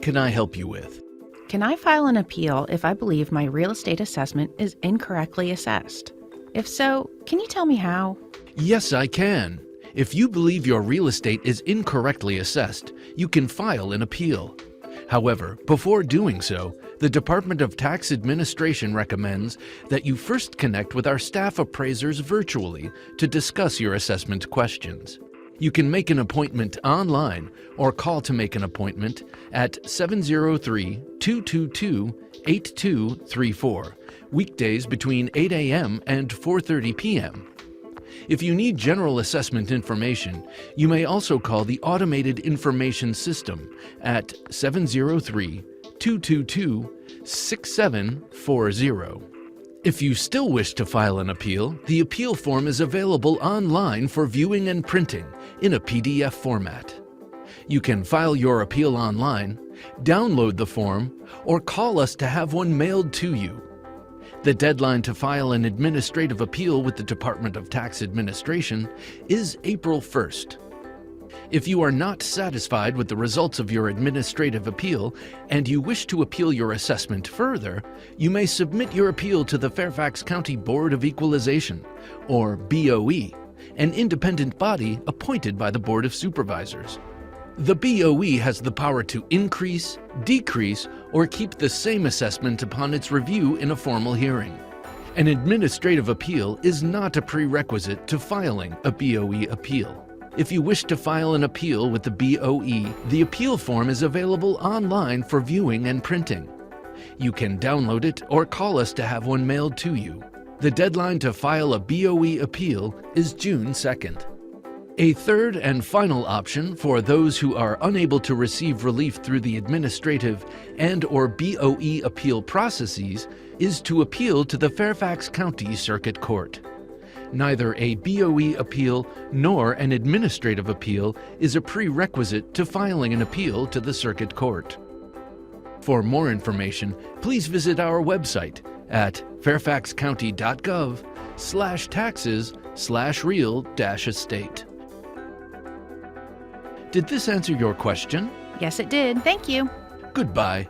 can I help you with? Can I file an appeal if I believe my real estate assessment is incorrectly assessed? If so, can you tell me how? Yes, I can. If you believe your real estate is incorrectly assessed, you can file an appeal. However, before doing so, the Department of Tax Administration recommends that you first connect with our staff appraisers virtually to discuss your assessment questions. You can make an appointment online or call to make an appointment at 703-222-8234, weekdays between 8 a.m. and 4:30 p.m. If you need general assessment information, you may also call the Automated Information System at 703-222-6740. If you still wish to file an appeal, the appeal form is available online for viewing and printing in a PDF format. You can file your appeal online, download the form, or call us to have one mailed to you. The deadline to file an administrative appeal with the Department of Tax Administration is April 1st. If you are not satisfied with the results of your administrative appeal and you wish to appeal your assessment further, you may submit your appeal to the Fairfax County Board of Equalization, or BOE, an independent body appointed by the Board of Supervisors. The BOE has the power to increase, decrease, or keep the same assessment upon its review in a formal hearing. An administrative appeal is not a prerequisite to filing a BOE appeal. If you wish to file an appeal with the BOE, the appeal form is available online for viewing and printing. You can download it or call us to have one mailed to you. The deadline to file a BOE appeal is June 2nd. A third and final option for those who are unable to receive relief through the administrative and/or BOE appeal processes is to appeal to the Fairfax County Circuit Court. Neither a BOE appeal nor an administrative appeal is a prerequisite to filing an appeal to the Circuit Court. For more information, please visit our website at fairfaxcounty.gov/taxes/real-estate. Did this answer your question? Yes, it did. Thank you. Goodbye.